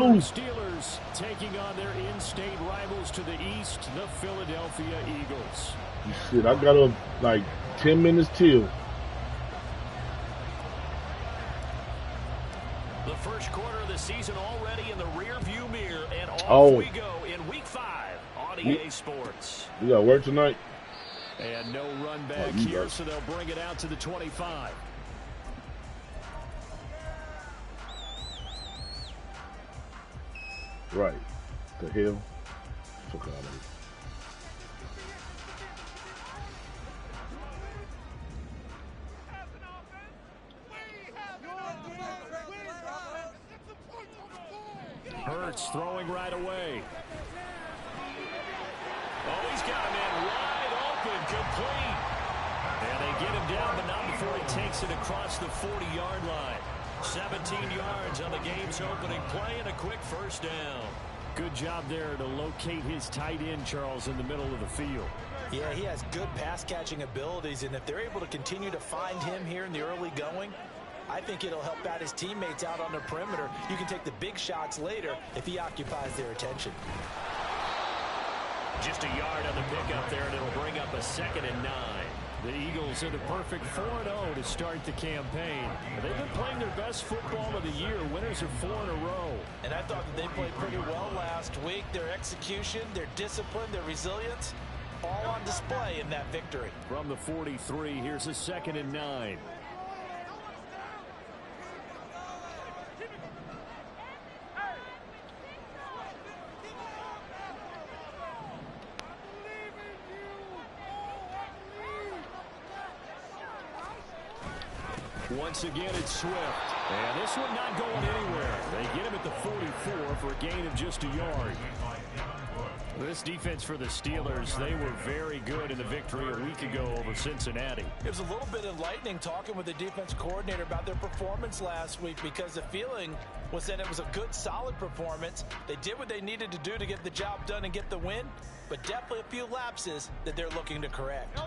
The Steelers taking on their in-state rivals to the east, the Philadelphia Eagles. Shit, I got like 10 minutes till. The first quarter of the season already in the rear-view mirror, and off we go in Week 5 on EA Sports. You got work tonight? And no run back here, so they'll bring it out to the 25. Right. The hell? Fuck out of here. Hurts throwing right away. Oh, he's got him in wide open, complete. And they get him down, but not before he takes it across the 40-yard line. 17 yards on the game's opening play and a quick first down. Good job there to locate his tight end, Charles, in the middle of the field. Yeah, he has good pass-catching abilities, and if they're able to continue to find him here in the early going, I think it'll help out his teammates out on the perimeter. You can take the big shots later if he occupies their attention. Just a yard on the pickup there, and it'll bring up a 2nd and 9. The Eagles in a perfect 4-0 to start the campaign. They've been playing their best football of the year. Winners are 4 in a row. And I thought that they played pretty well last week. Their execution, their discipline, their resilience, all on display in that victory. From the 43, here's a 2nd and 9. Once again, it's Swift. And this one not going anywhere. They get him at the 44 for a gain of just a yard. This defense for the Steelers, they were very good in the victory a week ago over Cincinnati. It was a little bit enlightening talking with the defense coordinator about their performance last week, because the feeling was that it was a good, solid performance. They did what they needed to do to get the job done and get the win, but definitely a few lapses that they're looking to correct.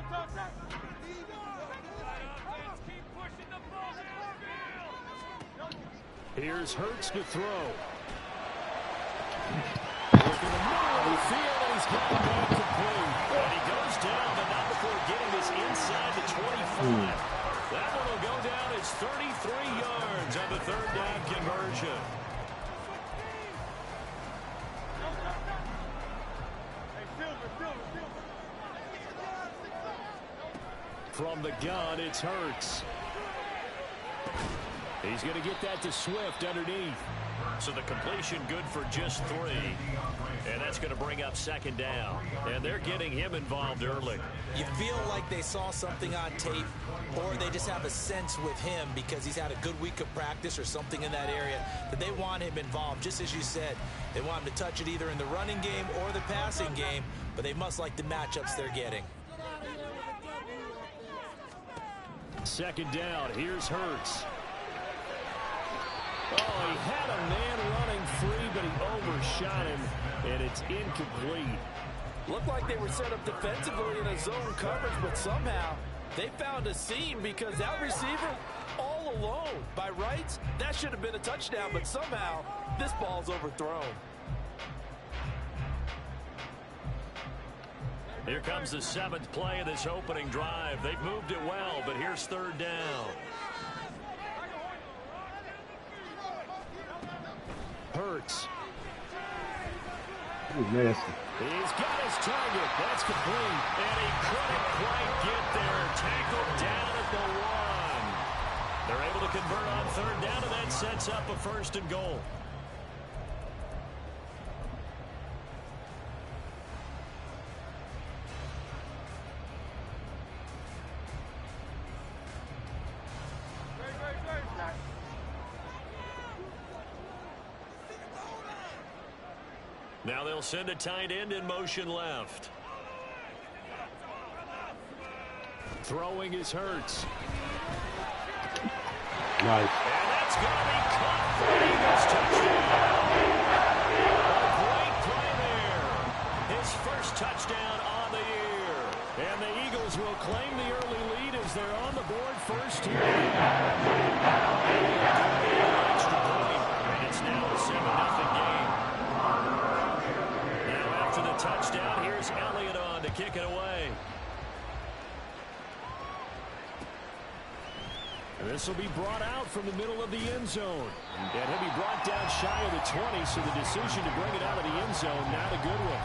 Here's Hurts to throw. Look in the middle of the field, and he's got it back complete. And he goes down, but not before getting this inside the 25. That one will go down as 33 yards on the 3rd down conversion. From the gun, it's Hurts. He's going to get that to Swift underneath. So the completion good for just 3. And that's going to bring up 2nd down. And they're getting him involved early. You feel like they saw something on tape, or they just have a sense with him because he's had a good week of practice or something in that area that they want him involved. Just as you said, they want him to touch it either in the running game or the passing game, but they must like the matchups they're getting. 2nd down. Here's Hurts. Oh, he had a man running free, but he overshot him, and it's incomplete. Looked like they were set up defensively in a zone coverage, but somehow they found a seam because that receiver all alone. By rights, that should have been a touchdown, but somehow this ball's overthrown. Here comes the 7th play of this opening drive. They've moved it well, but here's 3rd down. Hurts. That was nasty. He's got his target. That's complete. And he couldn't quite get there. Tackled down at the 1. They're able to convert on 3rd down, and that sets up a 1st and goal. Now they'll send a tight end in motion left. Throwing is Hurts. Nice. And that's going to be caught for Eagles touchdown. A great play there. His first touchdown on the year. And the Eagles will claim the early lead as they're on the board first here. And it's now a 7-0 game. touchdown. Here's Elliott on to kick it away. This will be brought out from the middle of the end zone. And he'll be brought down shy of the 20, so the decision to bring it out of the end zone, not a good one.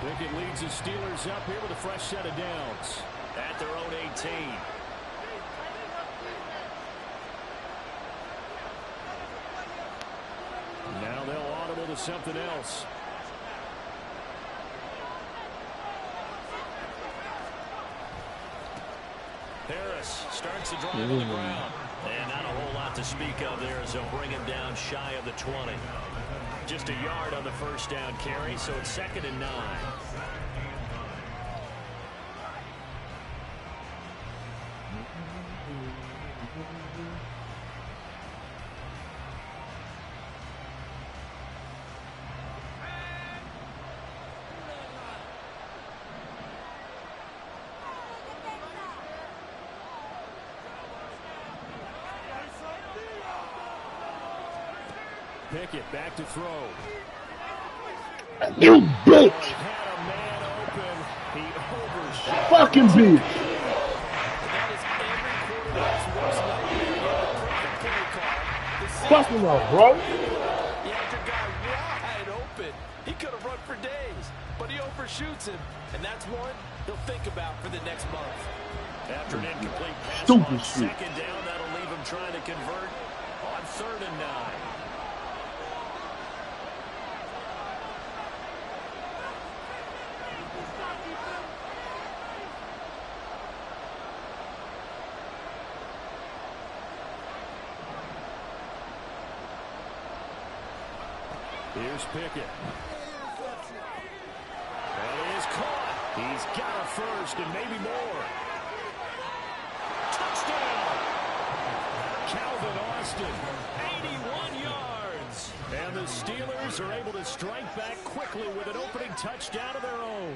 Pickett leads the Steelers up here with a fresh set of downs at their own 18. Now they'll audible to something else. Harris starts the drive on the ground. And not a whole lot to speak of there as they'll bring him down shy of the 20. Just a yard on the first down carry, so it's 2nd and 9. Pickett back to throw. You bitch! Had a man open. He overshot. Fucking bitch! That is every quarterback's worst nightmare. Perfect play call. Fuck him up, bro. You had your guy wide open. He could have run for days, but he overshoots him. And that's one he'll think about for the next month. After an incomplete pass Stupid on shit. 2nd down, that'll leave him trying to convert on 3rd and 9. Here's Pickett. And he is caught. He's got a first and maybe more. Touchdown! Calvin Austin, 81 yards. And the Steelers are able to strike back quickly with an opening touchdown of their own.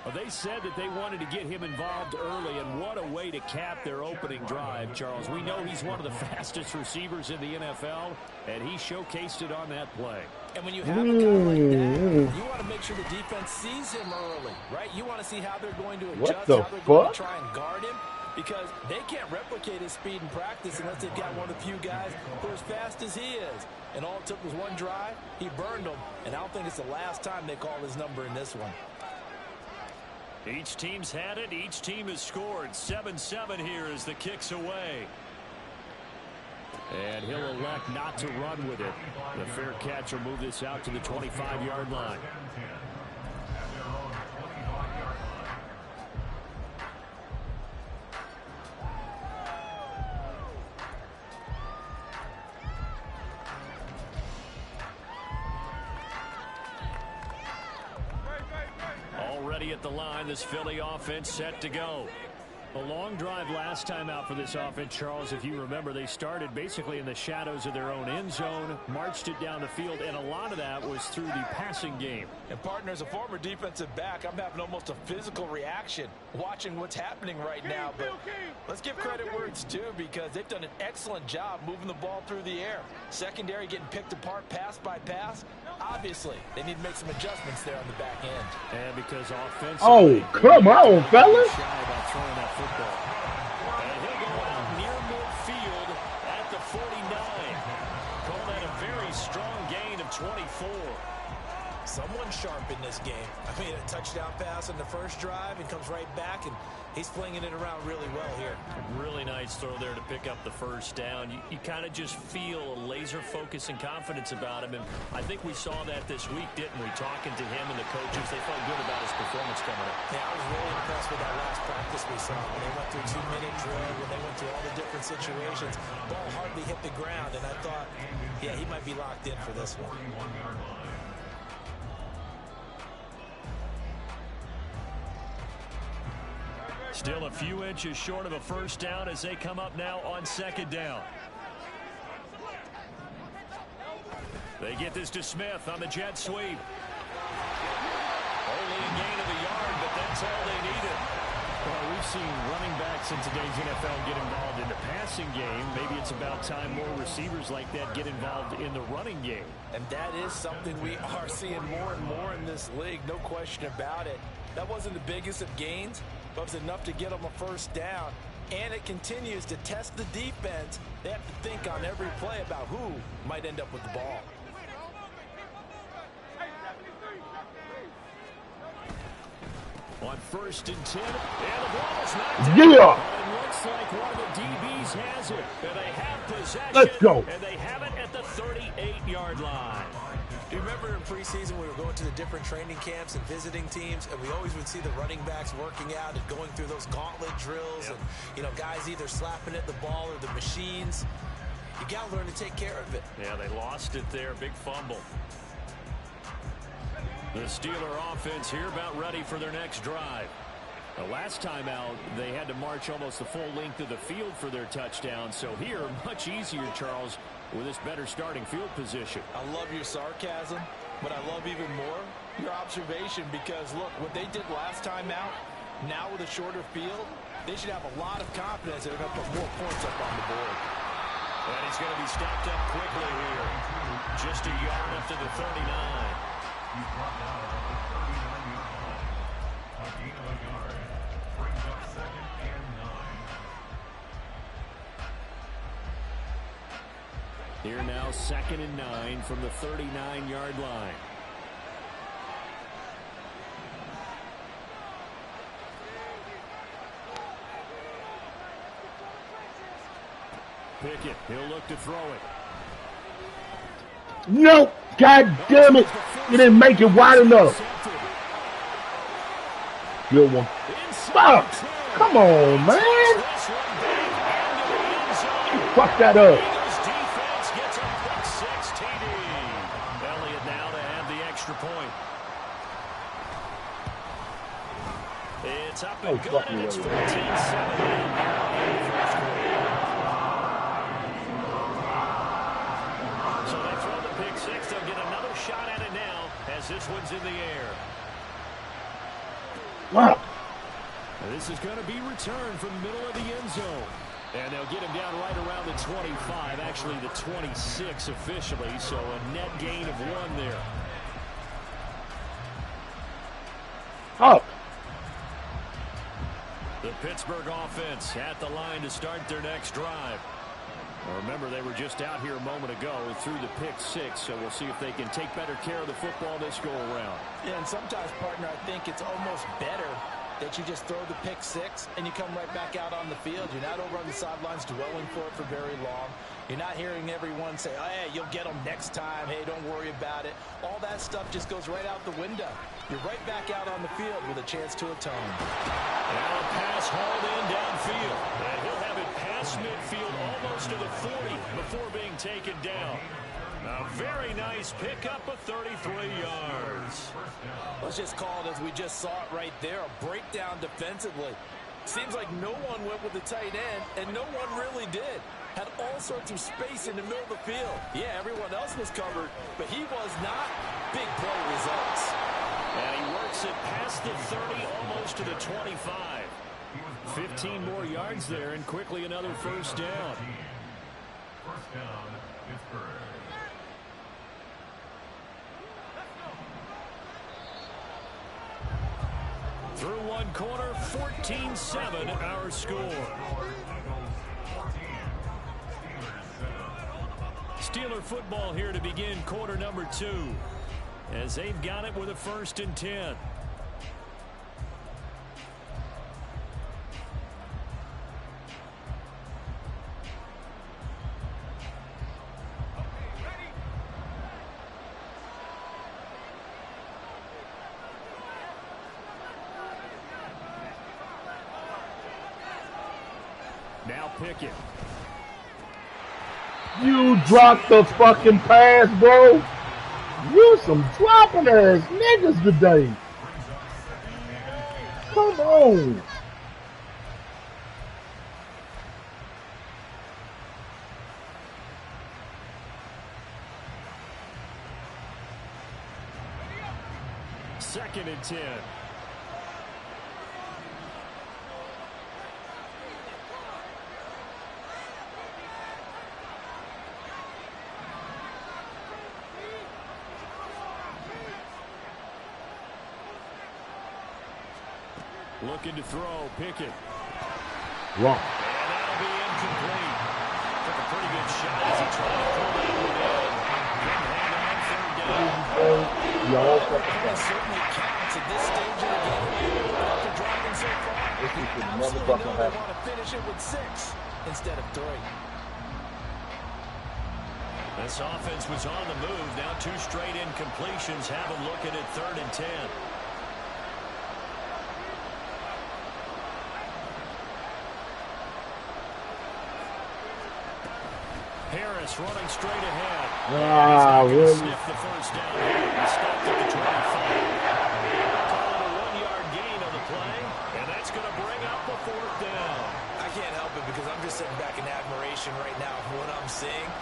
Well, they said that they wanted to get him involved early, and what a way to cap their opening drive, Charles. We know he's one of the fastest receivers in the NFL, and he showcased it on that play. And when you have a guy like that, you want to make sure the defense sees him early, right? You want to see how they're going to adjust, how they're going to try and guard him, because they can't replicate his speed in practice unless they've got one of the few guys who are as fast as he is. And all it took was one drive. He burned them, and I don't think it's the last time they call his number in this one. Each team's had it. Each team has scored. 7-7 here as the kick's away. And he'll elect not to run with it. The fair catch will move this out to the 25-yard line. Already at the line, this Philly offense set to go. A long drive last time out for this offense, Charles. If you remember, they started basically in the shadows of their own end zone, marched it down the field, and a lot of that was through the passing game. And partner, as a former defensive back, I'm having almost a physical reaction watching what's happening right now. But let's give credit where it's due, because they've done an excellent job moving the ball through the air. Secondary getting picked apart pass by pass. Obviously, they need to make some adjustments there on the back end. And because offensively... Oh, come on, fellas. ...shy about throwing that football. And he'll go out near midfield at the 49. Call that a very strong gain of 24. Someone sharp in this game. I mean, a touchdown pass in the first drive and comes right back, and he's flinging it around really well here. Really nice throw there to pick up the first down. You kind of just feel a laser focus and confidence about him, and I think we saw that this week, didn't we? Talking to him and the coaches, they felt good about his performance coming up. Yeah, I was really impressed with that last practice we saw. When they went through 2-minute drill, when they went through all the different situations, ball hardly hit the ground, and I thought, yeah, he might be locked in for this one. Still a few inches short of a first down as they come up now on second down. They get this to Smith on the jet sweep. Only a gain of a yard, but that's all they needed. Well, we've seen running backs quarterbacks in today's NFL get involved in the passing game. Maybe it's about time more receivers like that get involved in the running game. And that is something we are seeing more and more in this league, no question about it. That wasn't the biggest of gains, but it was enough to get them a first down. And it continues to test the defense. They have to think on every play about who might end up with the ball. On 1st and 10, and the ball is knocked out. Yeah. And it looks like one of the DBs has it. And they have possession. Let's go. And they have it at the 38-yard line. Do you remember in preseason we were going to the different training camps and visiting teams, and we always would see the running backs working out and going through those gauntlet drills, and, you know, guys either slapping at the ball or the machines. You got to learn to take care of it. Yeah, they lost it there. Big fumble. The Steeler offense here about ready for their next drive. The last time out, they had to march almost the full length of the field for their touchdown. So here, much easier, Charles, with this better starting field position. I love your sarcasm, but I love even more your observation, because, look, what they did last time out, now with a shorter field, they should have a lot of confidence they're going to put more points up on the board. And he's going to be stopped up quickly here. Just a yard up to the 39. He's brought down at the 39-yard line. A gain of a yard brings up 2nd and 9. Here now, 2nd and 9 from the 39-yard line. Pickett, he'll look to throw it. No, God damn it. You didn't make it wide enough. Good one. Fuck. Come on, man. Fuck that up. Defense gets a quick 6 TD. Elliott now to have the extra point. It's up and good, and it's 14-7. Shot at it now as this one's in the air. Wow. This is going to be returned from the middle of the end zone. And they'll get him down right around the 25, actually the 26 officially, so a net gain of 1 there. Up. The Pittsburgh offense at the line to start their next drive. Now remember, they were just out here a moment ago through the pick 6, so we'll see if they can take better care of the football this go around. Yeah, and sometimes, partner, I think it's almost better that you just throw the pick 6 and you come right back out on the field. You're not over on the sidelines dwelling for it for very long. You're not hearing everyone say, oh, hey, you'll get them next time. Hey, don't worry about it. All that stuff just goes right out the window. You're right back out on the field with a chance to atone. Now a pass hauled in downfield. And he'll have it past midfield almost to the 40 before being taken down. A very nice pickup of 33 yards. Let's just call it as we just saw it right there, a breakdown defensively. Seems like no one went with the tight end, and no one really did. Had all sorts of space in the middle of the field. Yeah, everyone else was covered, but he was not. Big play results. And he works it past the 30, almost to the 25. 15 more yards there, and quickly another first down. First down, Pittsburgh. Through one quarter, 14-7 our score. Steeler football here to begin quarter number 2. As they've got it with a 1st and 10. Now Pickett. You dropped the fucking pass, bro. You some dropping ass niggas today. Come on. Second and 10. Looking to throw. Pickett. Wrong. And that'll be incomplete. Took a pretty good shot as he tried to pull that one in. Couldn't hang on third down. It certainly counts at this stage of the game. After driving so far, This is the absolutely motherfucking know they happen. want to finish it with 6 instead of 3. This offense was on the move. Now 2 straight incompletions have them looking at 3rd and 10. Harris running straight ahead. Really? Sniff the first down. He stopped at the 25. Call it a 1-yard gain on the play, and that's going to bring up the 4th down. I can't help it because I'm just sitting back in admiration right now for what I'm seeing.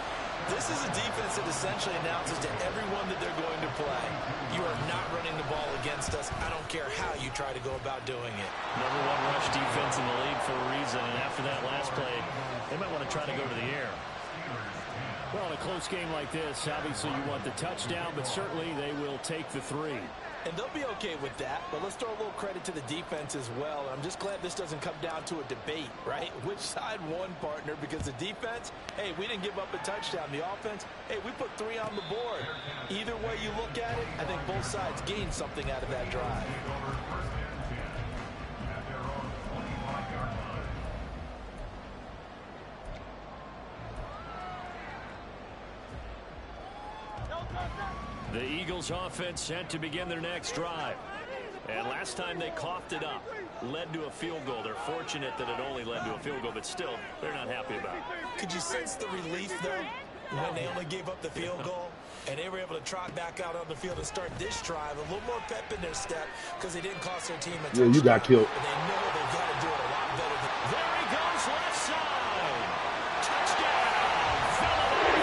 This is a defense that essentially announces to everyone that they're going to play, you are not running the ball against us. I don't care how you try to go about doing it. Number 1 rush defense in the league for a reason, and after that last play, they might want to try to go to the air. Well, in a close game like this, obviously you want the touchdown, but certainly they will take the 3. And they'll be okay with that, but let's throw a little credit to the defense as well. I'm just glad this doesn't come down to a debate, right? Which side won, partner? Because the defense, hey, we didn't give up a touchdown. The offense, hey, we put 3 on the board. Either way you look at it, I think both sides gained something out of that drive. The Eagles offense set to begin their next drive. And last time they coughed it up, led to a field goal. They're fortunate that it only led to a field goal, but still, they're not happy about it. Could you sense the relief, though, when they only gave up the field goal? And they were able to trot back out on the field and start this drive. A little more pep in their step because they didn't cost their team a touchdown. Yeah, you got killed. But they know they've got to do it a lot better than. There he goes, left side. Touchdown, Philadelphia.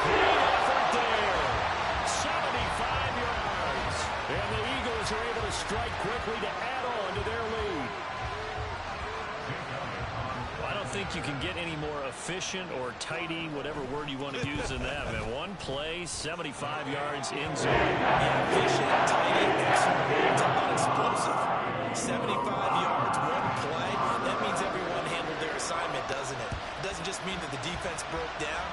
Great effort there. 75 yards. And the Eagles are able to strike quickly to add on to their lead. I don't think you can get any more efficient or tidy, whatever word you want to use in that. Man, 1 play, 75 yards in zone. Yeah, efficient, tidy, excellent. It's about explosive. 75 yards, 1 play. That means everyone handled their assignment, doesn't it? It doesn't just mean that the defense broke down.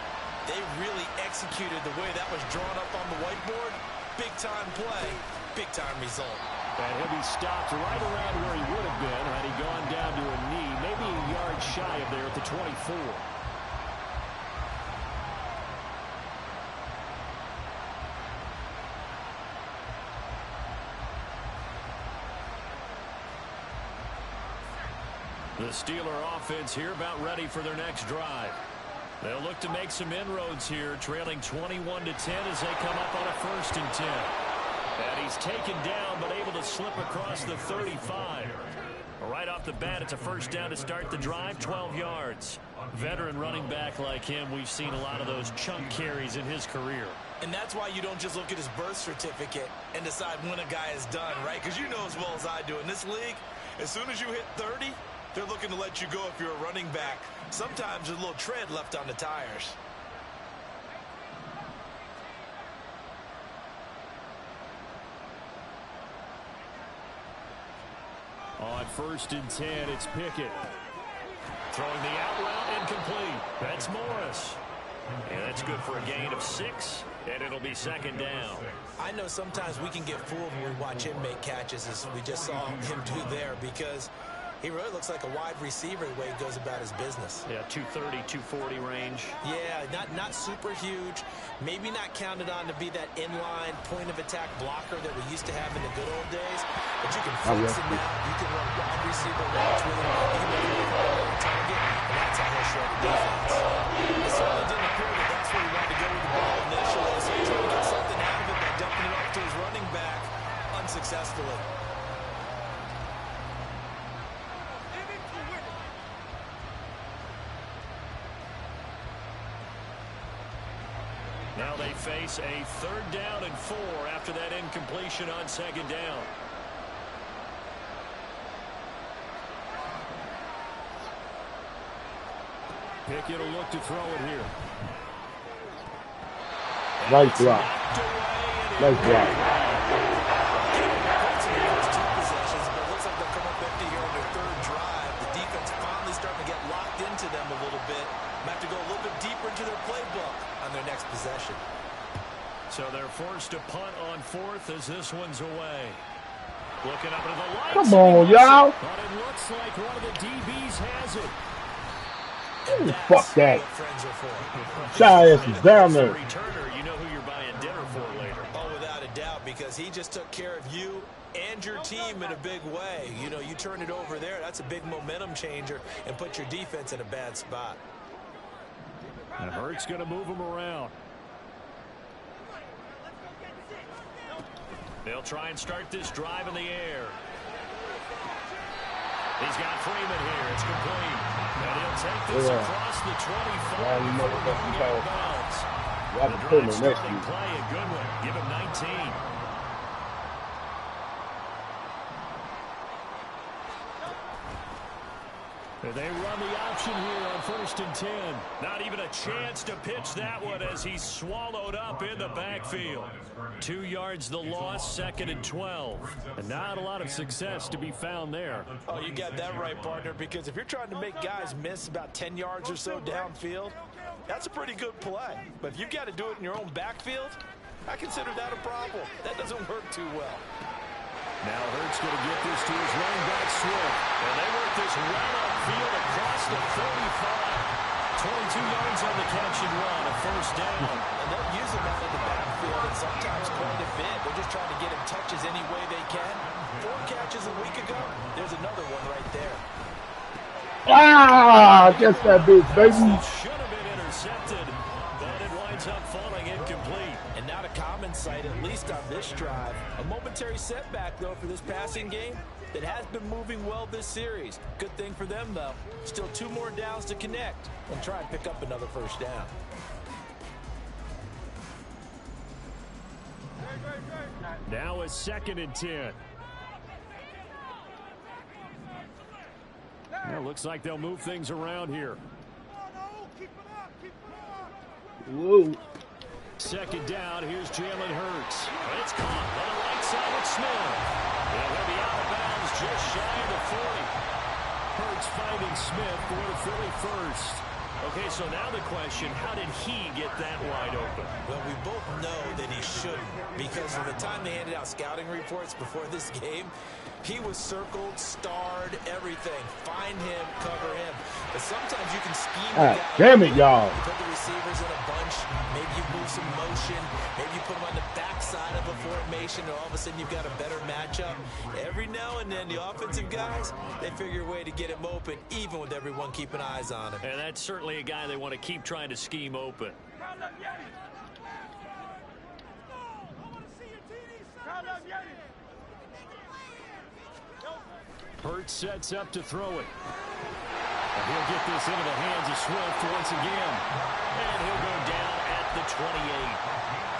They really executed the way that was drawn up on the whiteboard. Big-time play, big-time result. And he'll be stopped right around where he would have been had he gone down to a knee, maybe a yard shy of there at the 24. The Steeler offense here about ready for their next drive. They'll look to make some inroads here, trailing 21-10 as they come up on a 1st and 10. And he's taken down, but able to slip across the 35. Right off the bat, it's a 1st down to start the drive, 12 yards. Veteran running back like him, we've seen a lot of those chunk carries in his career. And that's why you don't just look at his birth certificate and decide when a guy is done, right? Because you know as well as I do, in this league, as soon as you hit 30, they're looking to let you go if you're a running back. Sometimes there's a little tread left on the tires. On 1st and 10, it's Pickett. Throwing the out route, incomplete. That's Morris. And that's good for a gain of 6, and it'll be 2nd down. I know sometimes we can get fooled when we watch him make catches, as we just saw him do there, because he really looks like a wide receiver the way he goes about his business. Yeah, 230, 240 range. Yeah, not super huge. Maybe not counted on to be that inline point-of-attack blocker that we used to have in the good old days. But you can flex him out. You can run wide receiver routes with him. You can make him a target, and that's how he'll show the defense. It certainly didn't appear that that's where he wanted to go with the ball initially, so he tried to get something out of it by dumping it off to his running back unsuccessfully. Now they face a 3rd down and 4 after that incompletion on 2nd down. Pickett will look to throw it here. Nice block. Nice block. possession. So they're forced to punt on fourth as this one's away. Looking up into the lights. Come on, y'all. But it looks like one of the DBs has it. Fuck that. Friends are for. Shy ass is down there. Returner, you know who you're buying dinner for later. Oh, without a doubt, because he just took care of you and your team in a big way. You know, you turn it over there, that's a big momentum changer and put your defense in a bad spot. And Hurts going to move him around. They'll try and start this drive in the air. He's got Freeman here. It's complete. And he'll take this across the 25 before going out of bounds. The drive starting play, a good one. Give him 19. They run the option here on 1st and 10. Not even a chance to pitch that one as he's swallowed up in the backfield. 2 yards the loss, 2nd and 12. And not a lot of success to be found there. Oh, you got that right, partner, because if you're trying to make guys miss about 10 yards or so downfield, that's a pretty good play. But if you've got to do it in your own backfield, I consider that a problem. That doesn't work too well. Now Hurts going to get this to his running back Swift. And they work this right upfield across the 45. 22 yards on the catch and run, a 1st down. And they'll use him out of the backfield and sometimes quite a bit. They're just trying to get him touches any way they can. 4 catches a week ago. There's another one right there. Ah, just that bitch, baby. Should have been intercepted, but it winds up falling incomplete. And not a common sight, at least on this drive. A momentary setback, though, for this passing game that has been moving well this series. Good thing for them, though. Still 2 more downs to connect and try and pick up another 1st down. Now a 2nd and 10. Well, looks like they'll move things around here. Whoa. 2nd down, here's Jalen Hurts. It's caught on the right side of Smith. And he'll be out of bounds just shy of the 40. Hurts finding Smith for the Philly 1st. Okay, so now the question, how did he get that wide open? Well, we both know that he shouldn't, because from the time they handed out scouting reports before this game, he was circled, starred, everything. Find him, cover him. But sometimes you can scheme. Damn it, y'all. You put the receivers in a bunch. Maybe you move some motion. Maybe you put them on the backside of a formation, and all of a sudden you've got a better matchup. Every now and then, the offensive guys, they figure a way to get him open, even with everyone keeping eyes on him. And that's certainly a guy they want to keep trying to scheme open. Hurts sets up to throw it. And he'll get this into the hands of Swift once again. And he'll go down at the 28.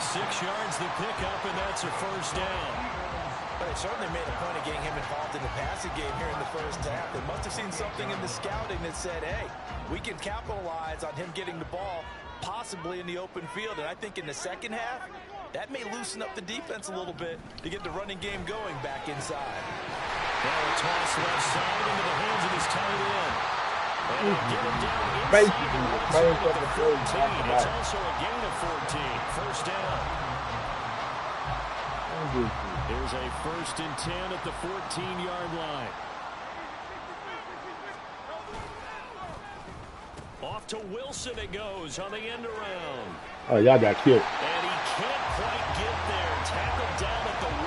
6 yards the pickup, and that's a 1st down. But it certainly made a point of getting him involved in the passing game here in the 1st half. They must have seen something in the scouting that said, hey, we can capitalize on him getting the ball possibly in the open field. And I think in the 2nd half, that may loosen up the defense a little bit to get the running game going back inside. Now a toss left side into the hands of his tight end. And he'll get him down inside the 14. It's also a gain of 14. 1st down. There's a 1st and 10 at the 14-yard line. Off to Wilson it goes on the end around. Oh, y'all got killed. And he can't quite get there. Tackled down at the 1.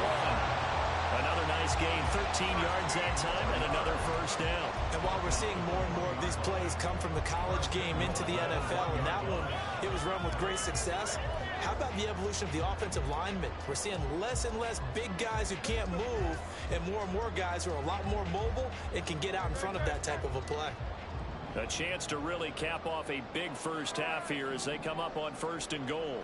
Another nice gain, 13 yards that time, and another 1st down. And while we're seeing more and more of these plays come from the college game into the NFL, and that one, it was run with great success, how about the evolution of the offensive linemen? We're seeing less and less big guys who can't move, and more guys who are a lot more mobile and can get out in front of that type of a play. A chance to really cap off a big 1st half here as they come up on 1st and goal.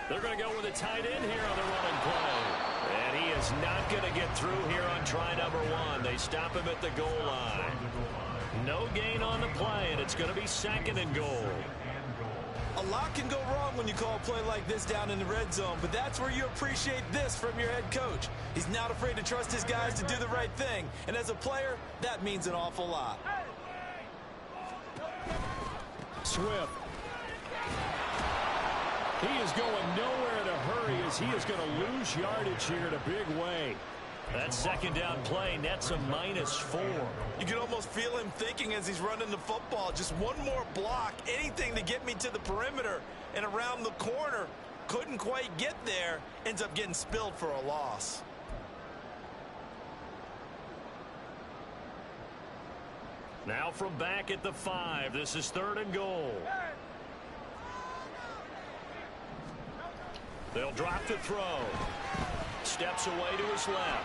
They're going to go with a tight end here on the running play. And he is not going to get through here on try number 1. They stop him at the goal line. No gain on the play, and it's going to be 2nd and goal. A lot can go wrong when you call a play like this down in the red zone, but that's where you appreciate this from your head coach. He's not afraid to trust his guys to do the right thing, and as a player, that means an awful lot. Swift. He is going nowhere in a hurry as he is going to lose yardage here in a big way. That second down play nets a -4. You can almost feel him thinking as he's running the football. Just one more block, anything to get me to the perimeter and around the corner. Couldn't quite get there. Ends up getting spilled for a loss. Now from back at the 5, this is 3rd and goal. They'll drop the throw. Steps away to his left.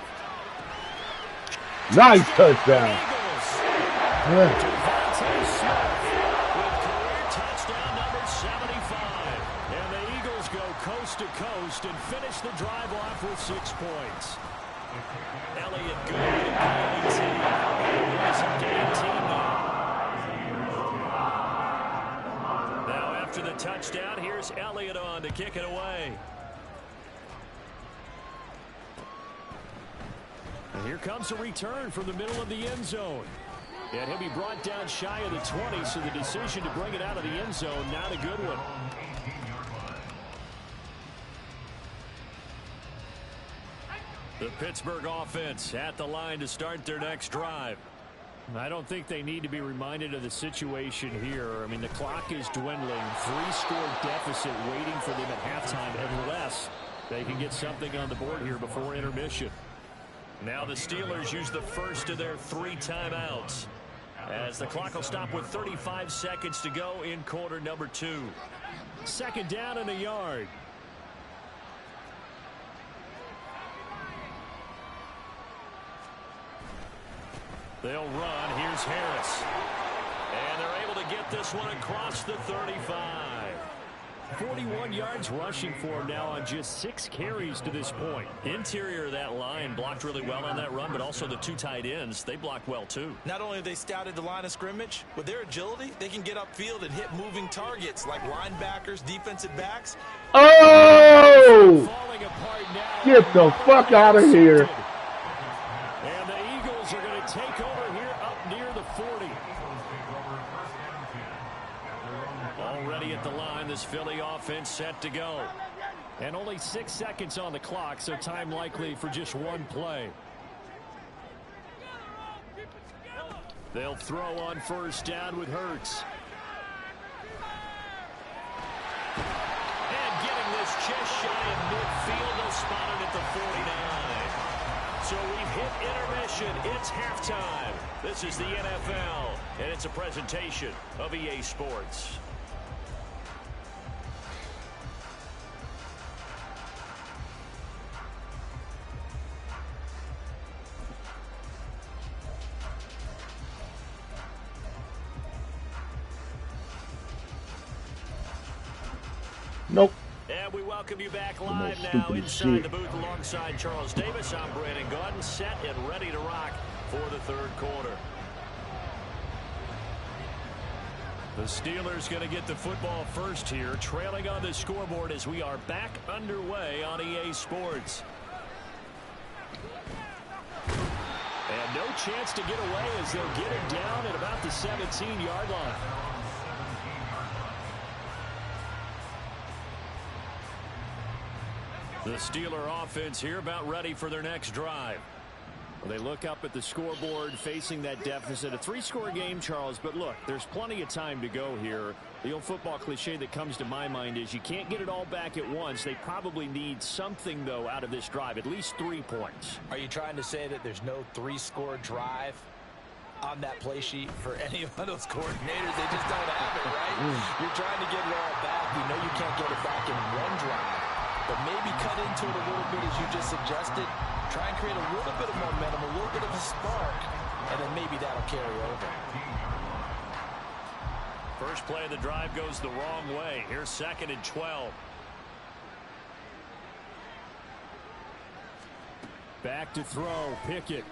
Nice touchdown. With career touchdown number 75. And the Eagles go coast to coast and finish the drive off with 6 points. Elliott good at now after the touchdown, here's Elliott on to kick it away. And here comes a return from the middle of the end zone. And he'll be brought down shy of the 20, so the decision to bring it out of the end zone, not a good one. The Pittsburgh offense at the line to start their next drive. I don't think they need to be reminded of the situation here. I mean, the clock is dwindling. 3-score deficit waiting for them at halftime unless they can get something on the board here before intermission. Now the Steelers use the first of their 3 timeouts as the clock will stop with 35 seconds to go in quarter number 2. Second down and a yard. They'll run. Here's Harris. And they're able to get this one across the 35. 41 yards rushing for him now on just 6 carries to this point. Interior of that line blocked really well on that run, but also the 2 tight ends, they blocked well too. Not only have they scouted the line of scrimmage, with their agility, they can get upfield and hit moving targets like linebackers, defensive backs. Oh! Get the fuck out of here. And the Eagles are going to take over here up near the 40. Already at the line, this Philly offense set to go. And only 6 seconds on the clock, so time likely for just 1 play. They'll throw on first down with Hurts. And getting this just shy of midfield, they'll spot it at the 49. So we've hit intermission. It's halftime. This is the NFL, and it's a presentation of EA Sports. Nope. And we welcome you back live now inside the booth alongside Charles Davis. I'm Brandon Gaudin, set and ready to rock for the 3rd quarter. The Steelers going to get the football first here, trailing on the scoreboard as we are back underway on EA Sports. And no chance to get away as they'll get it down at about the 17-yard line. The Steeler offense here about ready for their next drive. Well, they look up at the scoreboard facing that deficit. A 3-score game, Charles, but look, there's plenty of time to go here. The old football cliche that comes to my mind is you can't get it all back at once. They probably need something, though, out of this drive, at least 3 points. Are you trying to say that there's no 3-score drive on that play sheet for any of those coordinators? They just don't have it, right? You're trying to get it all back. You know you can't get it back in 1 drive. But maybe cut into it a little bit, as you just suggested. Try and create a little bit of momentum, a little bit of a spark, and then maybe that'll carry over. First play of the drive goes the wrong way. Here's 2nd and 12. Back to throw. Pickett.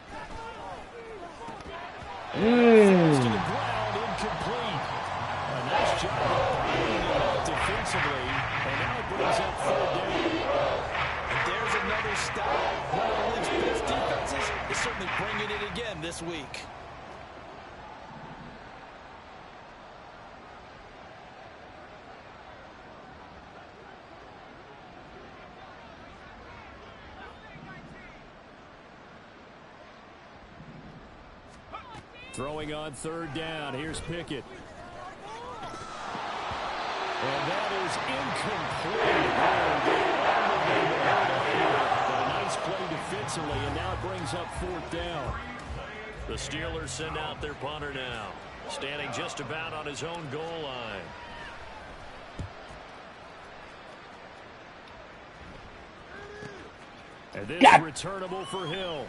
To the ground, incomplete. A nice job defensively, and now it brings up 3rd down. And there's another stop. One of the league's best defenses is certainly bringing it again this week. Throwing on third down. Here's Pickett. And that is incomplete. But a nice play defensively, and now it brings up fourth down. The Steelers send out their punter now, standing just about on his own goal line. And this is returnable for Hill.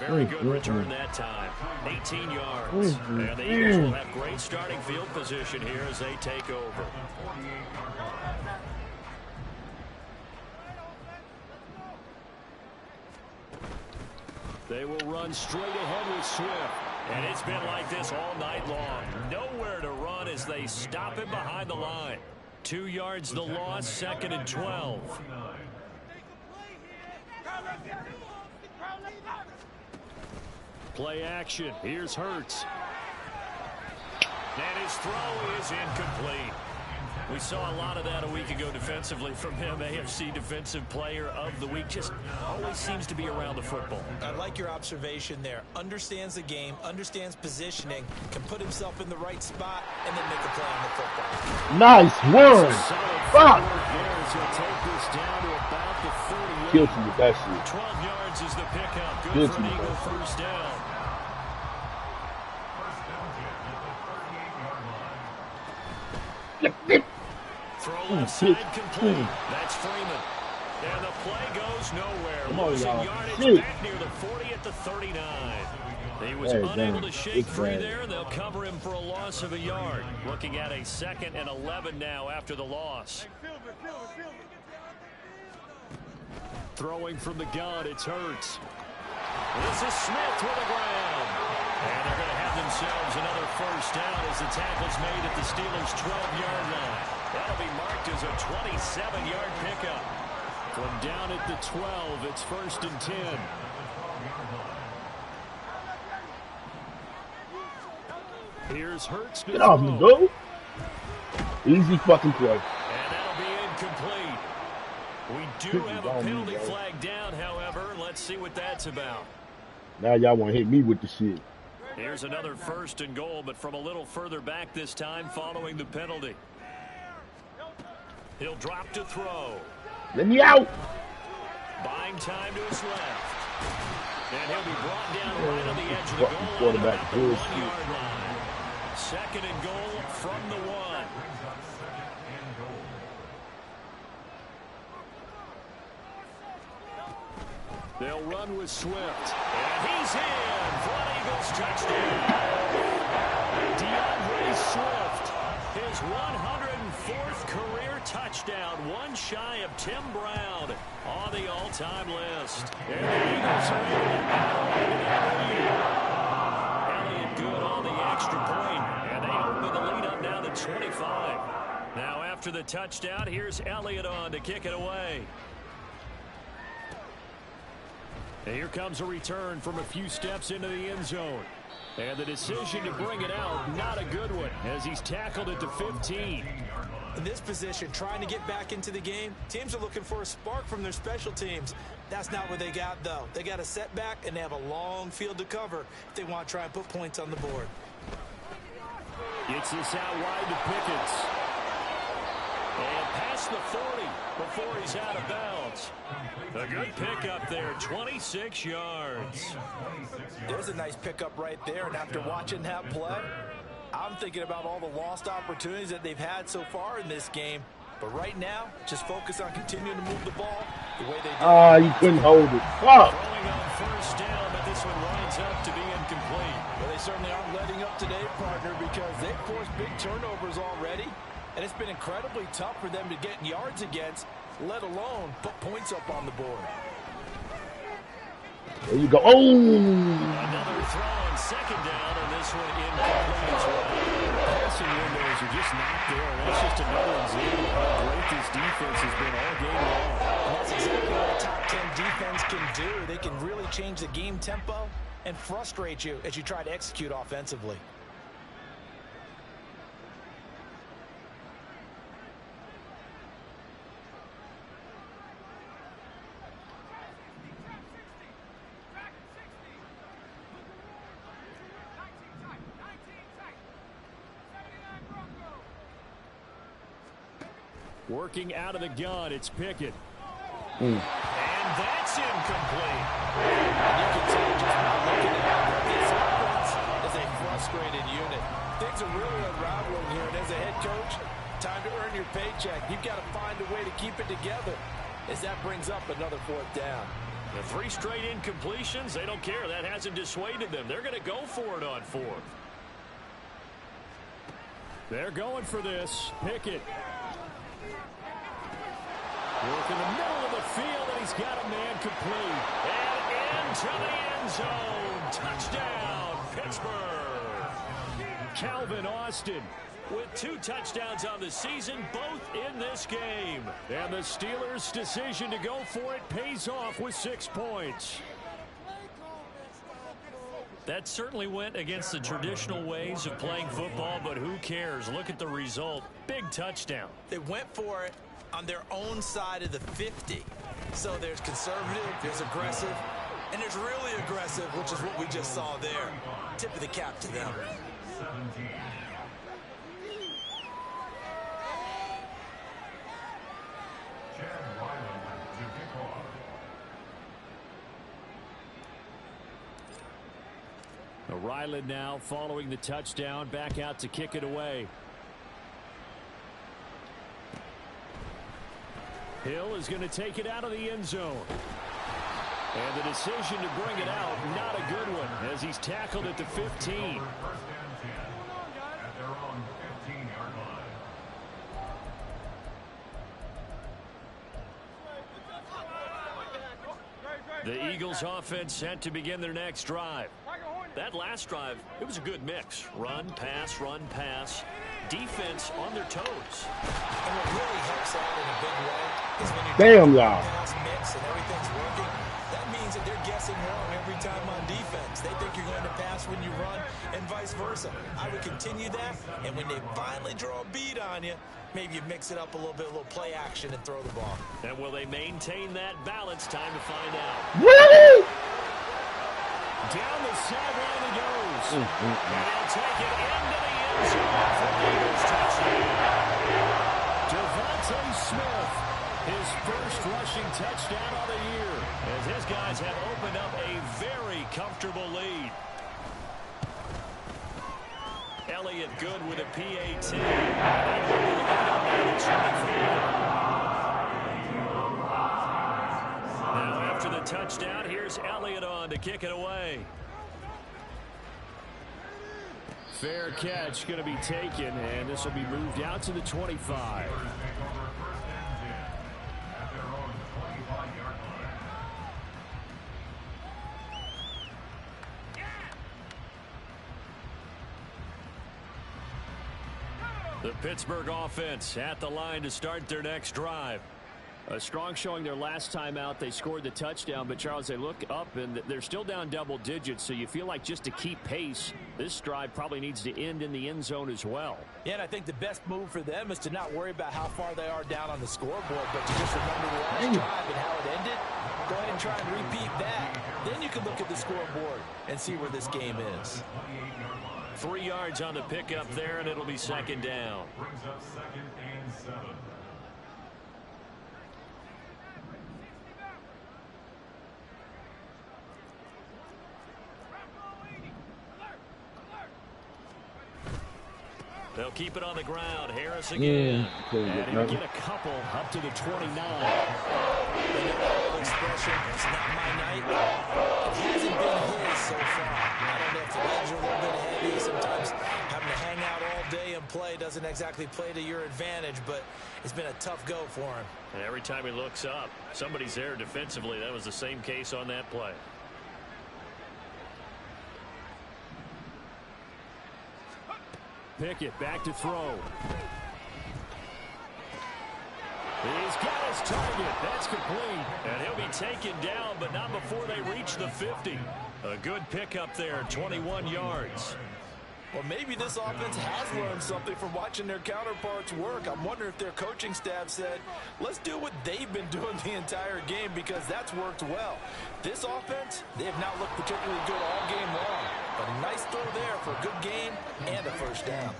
Very good return that time. 18 yards. And the Eagles will have great starting field position here as they take over. They will run straight ahead with Swift. And it's been like this all night long. Nowhere to run as they stop him behind the line. 2 yards the loss, 2nd and 12. Play action. Here's Hurts. And his throw is incomplete. We saw a lot of that a week ago defensively from him. AFC Defensive Player of the Week. Just always seems to be around the football. I like your observation there. Understands the game, understands positioning, can put himself in the right spot, and then make a play on the football. Nice work. Fuck. Guilty with that shit. 12 yards is the pickup. Good for an Eagle first down. Throw left side complete. That's Freeman. And the play goes nowhere. Losing yardage back near the 40 at the 39. He was unable to shake free there. They'll cover him for a loss of a yard. Looking at a 2nd and 11 now after the loss. Throwing from the gun, it's Hurts. This is Smith with the ground. And they're going to have themselves another first down as the tackle's made at the Steelers' 12-yard line. That'll be marked as a 27-yard pickup. From down at the 12, it's 1st and 10. Here's Hurts. Get off me, go. Easy fucking play. And that'll be incomplete. We do have a penalty flag down, however. Let's see what that's about. Now y'all want to hit me with the shit. Here's another 1st and goal, but from a little further back this time following the penalty. He'll drop to throw. Let me out. Buying time to his left. And he'll be brought down right on the edge of the goal line at the 1-yard line. 2nd and goal from the 1. They'll run with Swift. And he's in for an Eagles touchdown. DeAndre Swift, his 104th career touchdown, one shy of Tim Brown on the all-time list. And the Eagles are able to battle Elliott good on the extra point, and they open the lead up now to 25. Now after the touchdown, here's Elliott on to kick it away. And here comes a return from a few steps into the end zone. And the decision to bring it out, not a good one, as he's tackled at the 15. In this position, trying to get back into the game, teams are looking for a spark from their special teams. That's not what they got, though. They got a setback, and they have a long field to cover if they want to try and put points on the board. Gets this out wide to Pickens. And past the 40 before he's out of bounds. A good pickup there, 26 yards. There's a nice pickup right there, and after watching that play, I'm thinking about all the lost opportunities that they've had so far in this game. But right now, just focus on continuing to move the ball the way they did. Ah, you couldn't hold it. Fuck. Throwing on first down, but this one winds up to be incomplete. Well, they certainly aren't letting up today, partner, because they've forced big turnovers already. And it's been incredibly tough for them to get yards against, let alone put points up on the board. There you go. Oh! Another throw on 2nd down, and this one incomplete as well. Passing windows are just not there. That's just another example of how great this defense has been all game long. And that's exactly what a top 10 defense can do. They can really change the game tempo and frustrate you as you try to execute offensively. Working out of the gun, it's Pickett. And that's incomplete. And you can tell just by looking at it, this offense is a frustrated unit. Things are really unraveling here, and as a head coach, time to earn your paycheck. You've got to find a way to keep it together as that brings up another 4th down. The 3 straight incompletions, they don't care. That hasn't dissuaded them. They're going to go for it on 4th. They're going for this. Pickett. Work in the middle of the field, and he's got a man complete. And into the end zone. Touchdown, Pittsburgh. Calvin Austin with 2 touchdowns on the season, both in this game. And the Steelers' decision to go for it pays off with 6 points. That certainly went against the traditional ways of playing football, but who cares? Look at the result. Big touchdown. They went for it on their own side of the 50. So there's conservative, there's aggressive, and there's really aggressive, which is what we just saw there. Tip of the cap to them. Ryland now following the touchdown, back out to kick it away. Hill is going to take it out of the end zone. And the decision to bring it out, not a good one, as he's tackled at the 15. The Eagles offense set to begin their next drive. That last drive, it was a good mix. Run, pass, defense on their toes. And what really helps out in a big way is when you damn y'all pass mix and everything's working. That means that they're guessing wrong every time on defense. They think you're going to pass when you run and vice versa. I would continue that, and when they finally draw a beat on you, maybe you mix it up a little bit, a little play action and throw the ball. And will they maintain that balance? Time to find out. Woo! Down the sideline he goes. And he'll take it into the end zone for the Eagles touchdown. Devontae Smith, his first rushing touchdown of the year, as his guys have opened up a very comfortable lead. Elliott good with a PAT. Now after the touchdown, here's Elliott on to kick it away. Fair catch going to be taken, and this will be moved out to the 25. The Pittsburgh offense at the line to start their next drive. A strong showing their last time out. They scored the touchdown, but Charles, they look up and they're still down double digits, so you feel like just to keep pace, this drive probably needs to end in the end zone as well. Yeah, and I think the best move for them is to not worry about how far they are down on the scoreboard, but to just remember the last drive and how it ended. Go ahead and try and repeat that. Then you can look at the scoreboard and see where this game is. 3 yards on the pickup there, and it'll be second down. Brings up 2nd and 7. They'll keep it on the ground. Harris again. And he'll get a couple up to the 29. The expression, it's not my night. It hasn't been his so far. I don't know if the legs are a little bit heavy. Sometimes having to hang out all day and play doesn't exactly play to your advantage, but it's been a tough go for him. And every time he looks up, somebody's there defensively. That was the same case on that play. Pickett back to throw. He's got his target. That's complete. And he'll be taken down, but not before they reach the 50. A good pickup there, 21 yards. Well, maybe this offense has learned something from watching their counterparts work. I'm wondering if their coaching staff said, let's do what they've been doing the entire game, because that's worked well. This offense, they have not looked particularly good all game long. A nice throw there for a good gain and a first down.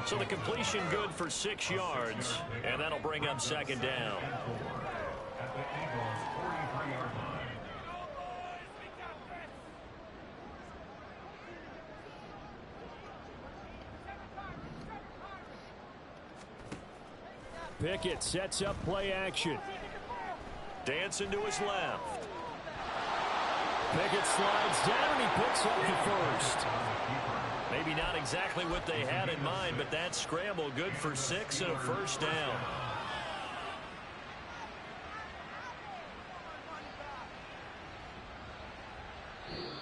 So the completion good for 6 yards, and that'll bring up second down. At the Eagles' 43-yard line. Pickett sets up play action. Dancing to his left. Pickett slides down, he picks up the first. Maybe not exactly what they had in mind, but that scramble good for 6 and a first down.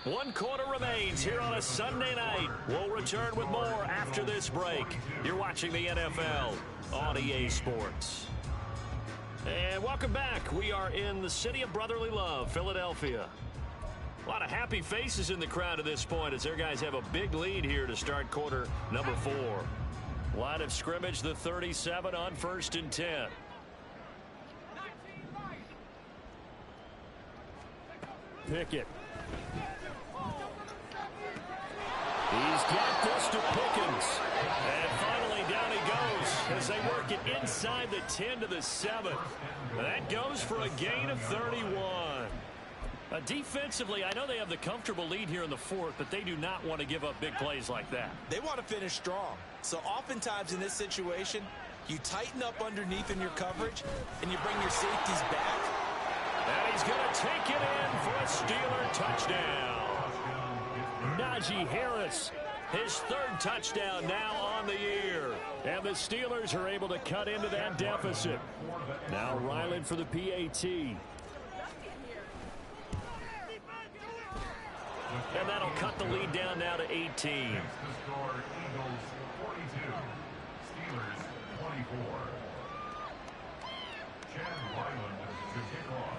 One quarter remains here on a Sunday night. We'll return with more after this break. You're watching the NFL on EA Sports. And welcome back. We are in the city of brotherly love, Philadelphia. A lot of happy faces in the crowd at this point as their guys have a big lead here to start quarter number 4. Line of scrimmage, the 37 on 1st and 10. Pickett. He's got this to Pickens. And finally down he goes as they work it inside the 10 to the 7. That goes for a gain of 31. Defensively, I know they have the comfortable lead here in the 4th, but they do not want to give up big plays like that. They want to finish strong. So oftentimes in this situation, you tighten up underneath in your coverage, and you bring your safeties back. And he's going to take it in for a Steeler touchdown. Najee Harris, his 3rd touchdown now on the year. And the Steelers are able to cut into that deficit. Now Ryland for the PAT. And that'll cut the lead down now to 18. The score, Eagles 42, Steelers 24. Chad Ryland to kick off.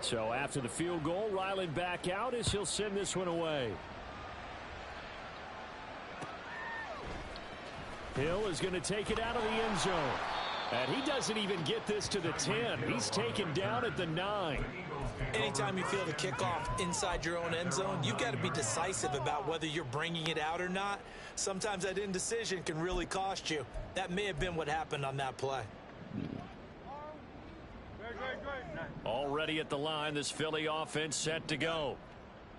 So after the field goal, Ryland back out as he'll send this one away. Hill is going to take it out of the end zone. And he doesn't even get this to the 10. He's taken down at the 9. Anytime you feel the kickoff inside your own end zone, you've got to be decisive about whether you're bringing it out or not. Sometimes that indecision can really cost you. That may have been what happened on that play. Already at the line, this Philly offense set to go.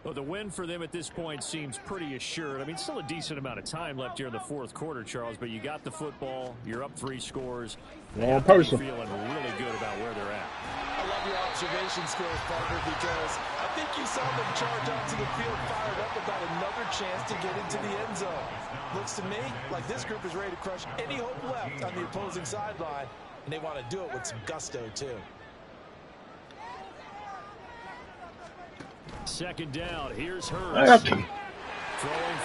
Well, the win for them at this point seems pretty assured. I mean, still a decent amount of time left here in the 4th quarter, Charles, but you got the football. You're up 3 scores. One person. Feeling really good about where they're at. I love your observation skills, partner, because I think you saw them charge onto the field fired up about another chance to get into the end zone. Looks to me like this group is ready to crush any hope left on the opposing sideline, and they want to do it with some gusto, too. Second down, here's Hurts. Throwing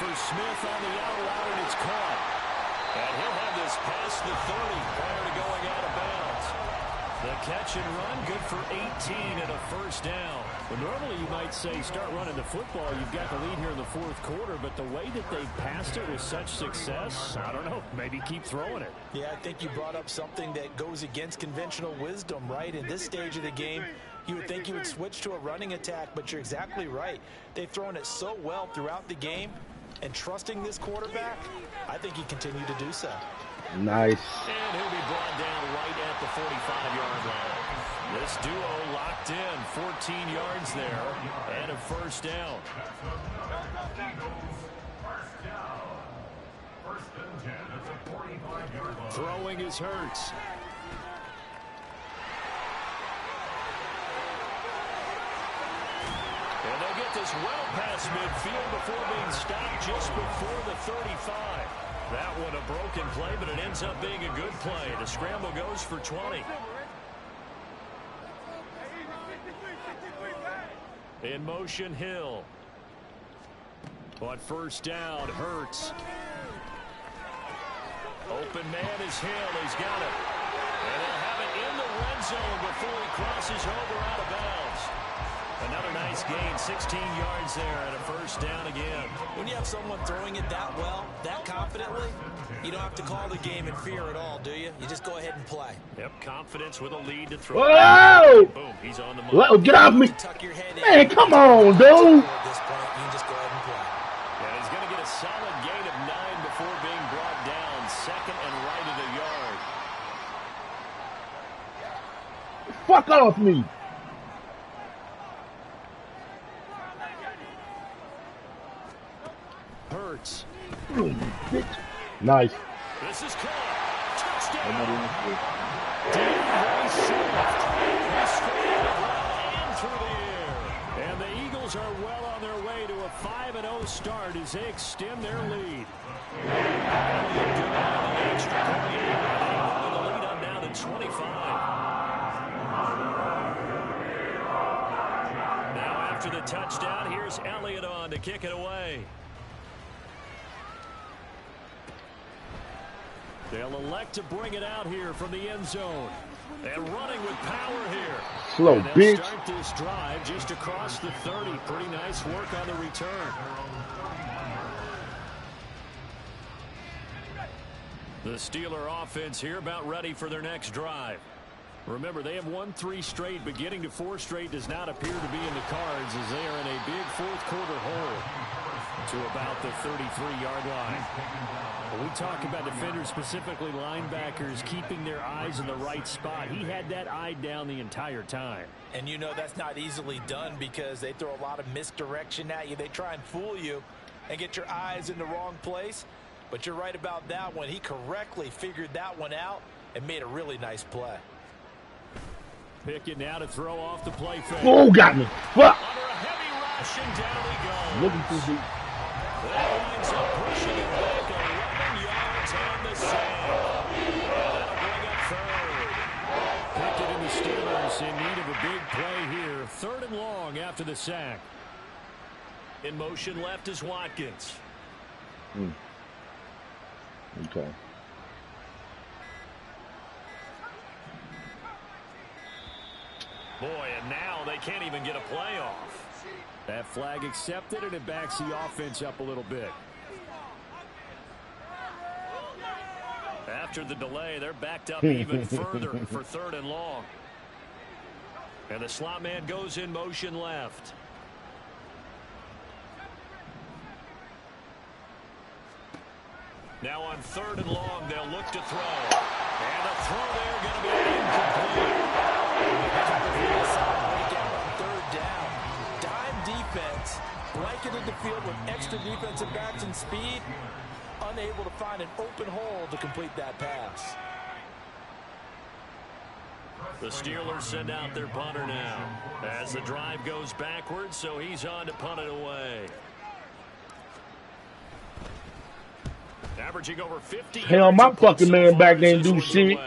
for Smith on the out route, and it's caught. And he'll have this past the 30 prior to going out of bounds. The catch and run, good for 18 and a first down. Well, normally you might say start running the football. You've got the lead here in the 4th quarter, but the way that they passed it with such success, I don't know, maybe keep throwing it. Yeah, I think you brought up something that goes against conventional wisdom, right? In this stage of the game, you would think you would switch to a running attack, but you're exactly right. They've thrown it so well throughout the game, and trusting this quarterback, I think he continued to do so. Nice. And he'll be brought down right at the 45-yard line. This duo locked in, 14 yards there, and a first down. Throwing is Hurts. And they'll get this well past midfield before being stopped just before the 35. That one a broken play, but it ends up being a good play. The scramble goes for 20. In motion, Hill. On first down, Hurts. Open man is Hill. He's got it. And they'll have it in the red zone before he crosses over out of bounds. Another nice gain, 16 yards there, and a first down again. When you have someone throwing it that well, that confidently, you don't have to call the game in fear at all, do you? You just go ahead and play. Yep, confidence with a lead to throw. Whoa! Boom, he's on the move. Whoa, get off me. Man, come on, dude. At this point, you can just go ahead and play. And he's going to get a solid gain of 9 before being brought down. Second and right at a yard. Fuck off me. Hurts. Bitch. Nice. This is caught. Touchdown. And through the air. And the Eagles are well on their way to a 5-0 start as they extend their lead. Extra point. The lead up now to 25. Now after the touchdown, here's Elliott on to kick it away. They'll elect to bring it out here from the end zone. And running with power here. Slow, and bitch. Start this drive just across the 30. Pretty nice work on the return. The Steeler offense here about ready for their next drive. Remember, they have won 3 straight, but getting to 4 straight does not appear to be in the cards as they are in a big fourth quarter hole to about the 33-yard line. When we talk about defenders, specifically linebackers, keeping their eyes in the right spot, he had that eye down the entire time. And you know that's not easily done because they throw a lot of misdirection at you. They try and fool you and get your eyes in the wrong place. But you're right about that one. He correctly figured that one out and made a really nice play. Pickett now to throw off the play fake. Oh, got me. Fuck. Under a heavy rush, and down he goes. Looking too deep. That winds up pushing it back 11 yards on the sack. And that'll bring up third. Pickett and the Steelers in need of a big play here. 3rd and long after the sack. In motion left is Watkins. Okay. Boy, and now they can't even get a play off. That flag accepted, and it backs the offense up a little bit. After the delay, they're backed up even further for 3rd and long. And the slot man goes in motion left. Now on 3rd and long, they'll look to throw. And the throw there going to be incomplete. Third down. Dime defense. Blanketed the field with extra defensive backs and speed. Unable to find an open hole to complete that pass. The Steelers send out their punter now. As the drive goes backwards, so he's on to punt it away. Averaging over 50. Hell, my fucking man back there didn't do shit.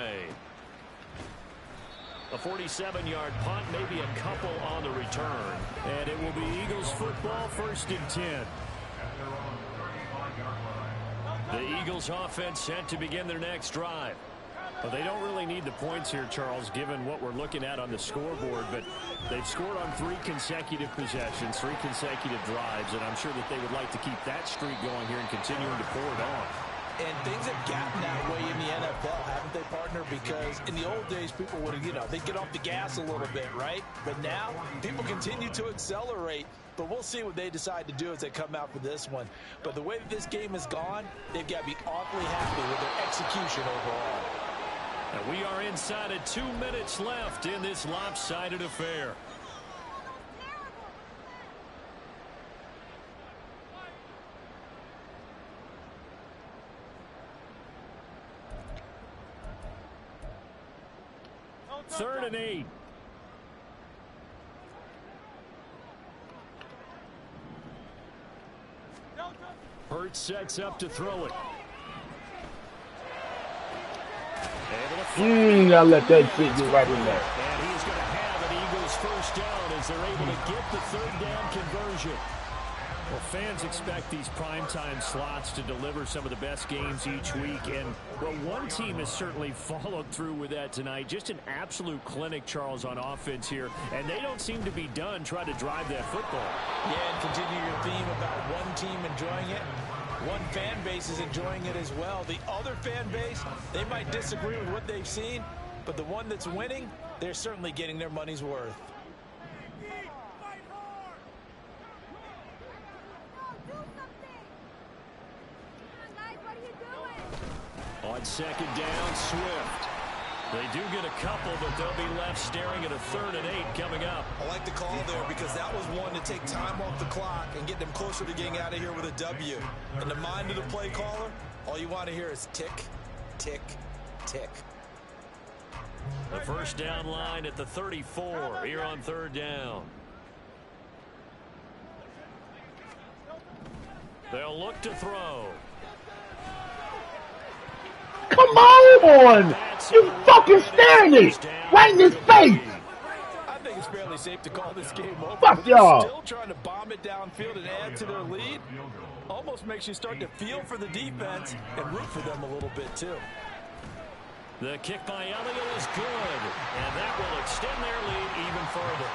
A 47-yard punt, maybe a couple on the return. And it will be Eagles football, 1st and 10. The Eagles offense set to begin their next drive. Well, they don't really need the points here, Charles, given what we're looking at on the scoreboard. But they've scored on 3 consecutive possessions, 3 consecutive drives, and I'm sure that they would like to keep that streak going here and continuing to pour it on. And things have gotten that way in the NFL, haven't they, partner? Because in the old days, people would have, they'd get off the gas a little bit, right? But now, people continue to accelerate. But we'll see what they decide to do as they come out for this one. But the way that this game has gone, they've got to be awfully happy with their execution overall. And we are inside of 2 minutes left in this lopsided affair. Third and 8. Hurts sets up to throw it. I let that shit get right in there. And he's going to have an Eagles first down as they're able to get the 3rd down conversion. Well, fans expect these primetime slots to deliver some of the best games each week. And, well, one team has certainly followed through with that tonight. Just an absolute clinic, Charles, on offense here. And they don't seem to be done trying to drive that football. Yeah, and continue your theme about one team enjoying it. One fan base is enjoying it as well. The other fan base, they might disagree with what they've seen, but the one that's winning, they're certainly getting their money's worth. On second down, Swift. They do get a couple, but they'll be left staring at a 3rd and 8 coming up. I like the call there because that was one to take time off the clock and get them closer to getting out of here with a W. In the mind of the play caller, all you want to hear is tick, tick, tick. The first down line at the 34 here on 3rd down. They'll look to throw. Come on! You fucking staring it right in his face! I think it's fairly safe to call this game over. Fuck y'all! Still trying to bomb it downfield and add to their lead. Almost makes you start to feel for the defense and root for them a little bit too. The kick by Elliott is good, and that will extend their lead even further.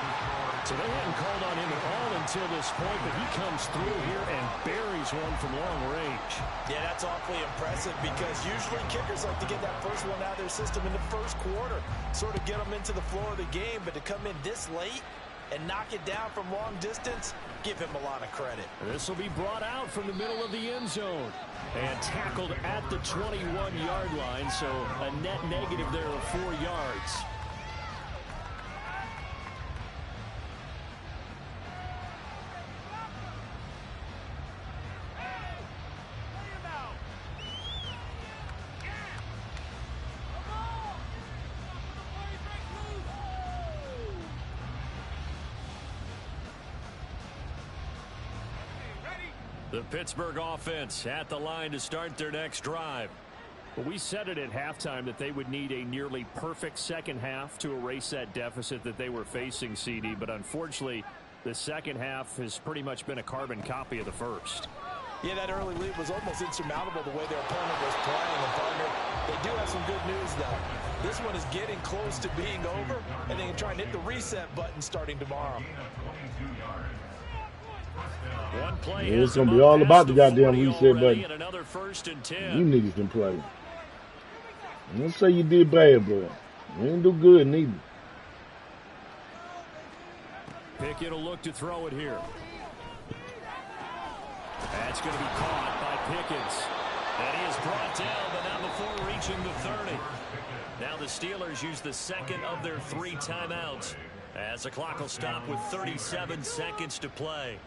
So they hadn't called on him at all until this point, but he comes through here and buries one from long range. Yeah, that's awfully impressive because usually kickers like to get that first one out of their system in the first quarter, sort of get them into the flow of the game, but to come in this late and knock it down from long distance, give him a lot of credit. This will be brought out from the middle of the end zone and tackled at the 21-yard line, so a net negative there of 4 yards. The Pittsburgh offense at the line to start their next drive. But we said it at halftime that they would need a nearly perfect second half to erase that deficit that they were facing, CD. But unfortunately, the second half has pretty much been a carbon copy of the first. Yeah, that early lead was almost insurmountable the way their opponent was playing. And partner, they do have some good news, though. This one is getting close to being over, and they can try and hit the reset button starting tomorrow. One play it's going to be all about the goddamn reset button. And another 1st and 10. You niggas can play. Don't say you did bad, bro. You ain't do good neither. Pickett will look to throw it here. That's going to be caught by Pickens. And he is brought down, but not before reaching the 30. Now the Steelers use the second of their 3 timeouts as the clock will stop with 37 seconds to play.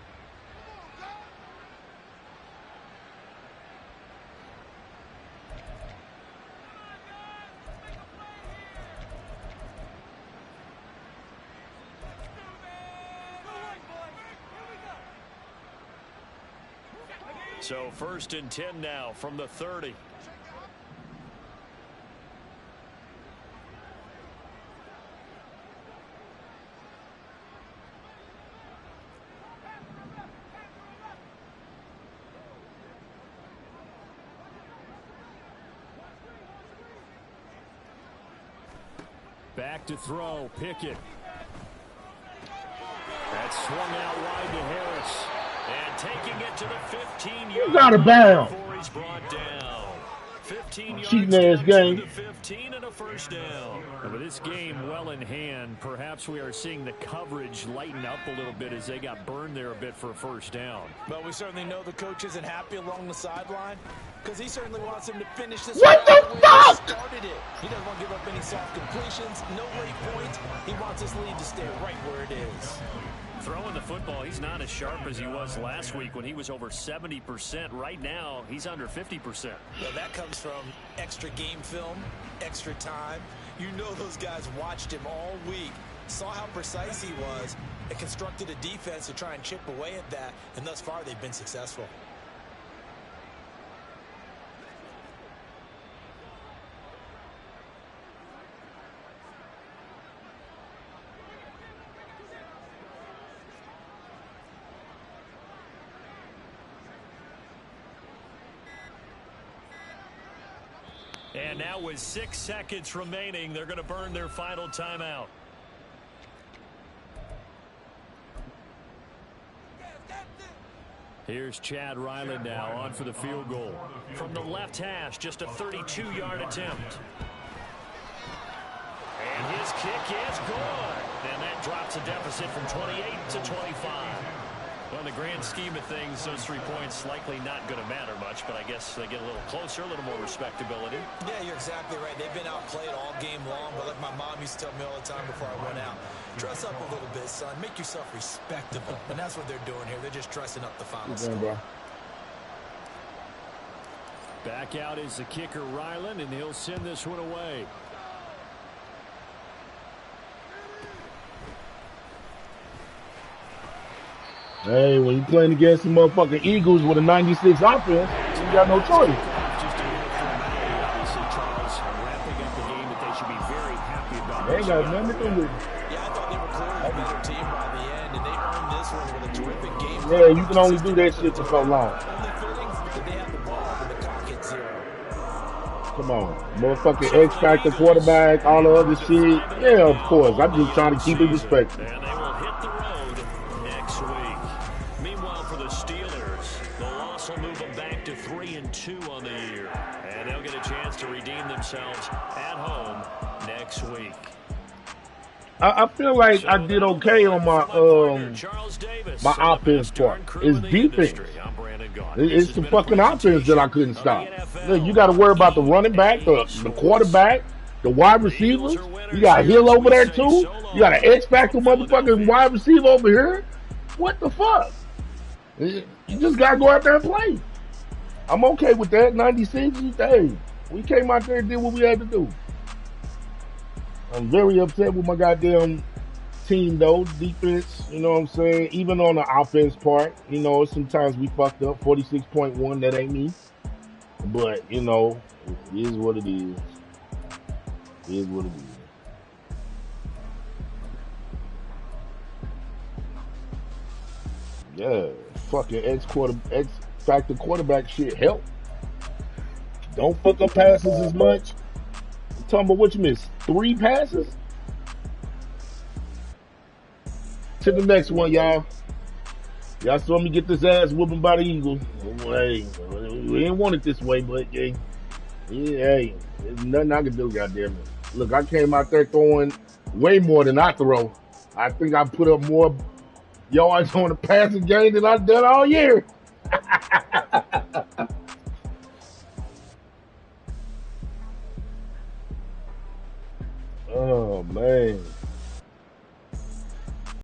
So 1st and 10 now from the 30. Back to throw, Pickett. That's swung out wide to Harris. And taking it to the 15-yard He's out of bounds. before he's brought down. 15 yards Cheating ass to game. the 15 and a 1st down. And with this game well in hand, perhaps we are seeing the coverage lighten up a little bit as they got burned there a bit for a 1st down. But we certainly know the coach isn't happy along the sideline because he certainly wants him to finish this. What the fuck? Started it. He doesn't want to give up any soft completions, no late points. He wants his lead to stay right where it is. Throwing the football, he's not as sharp as he was last week when he was over 70%. Right now, he's under 50%. Well, that comes from extra game film, extra time. You know those guys watched him all week, saw how precise he was, and constructed a defense to try and chip away at that, and thus far they've been successful. And now with 6 seconds remaining, they're going to burn their final timeout. Here's Chad Ryland now on for the field goal. From the left hash, just a 32-yard attempt. And his kick is good. And that drops a deficit from 28 to 25. Well, in the grand scheme of things, those 3 points likely not going to matter much, but I guess they get a little closer, a little more respectability. Yeah, you're exactly right. They've been outplayed all game long, but like my mom used to tell me all the time before I went out, dress up a little bit, son. Make yourself respectable. And that's what they're doing here. They're just dressing up the final score. Back out is the kicker, Ryland, and he'll send this one away. Hey, when you're playing against the motherfucking Eagles with a 96 offense, you got no choice. Just a little formality, obviously, Charles. Wrapping up the game that they should be very happy about. They ain't got nothing to do with it. Yeah, I thought they were clearly a better team by the end, and they earned this one with a terrific game. Yeah, you can only do that shit for so long. Only fitting that they have the ball when the clock hits 0. Come on. Motherfucking X-Factor quarterback, all the other shit. Yeah, of course. I'm just trying to keep it respectful. And they will hit the road next week. Meanwhile, for the Steelers, the loss will move them back to 3-2 on the year. And they'll get a chance to redeem themselves at home next week. I feel like I did okay on my my offense part. It's defense. It's the fucking offense that I couldn't stop. Look, you got to worry about the running back, the quarterback, the wide receivers. You got Hill over there too. You got an X-Factor motherfucking wide receiver over here. What the fuck? You just got to go out there and play. I'm okay with that. 96, hey, we came out there and did what we had to do. I'm very upset with my goddamn team, though. Defense, you know what I'm saying? Even on the offense part, you know, sometimes we fucked up. 46.1, that ain't me. But, you know, it is what it is. It is what it is. Yeah, fucking X-Factor quarterback shit help. Don't fuck up passes as much. I'm talking about what you missed. 3 passes? To the next one, y'all. Y'all saw me get this ass whooping by the Eagles. Hey, we didn't want it this way, but hey, there's nothing I can do, goddamn it. Look, I came out there throwing way more than I throw. I think I put up more yards on the passing game than I've done all year. Oh, man.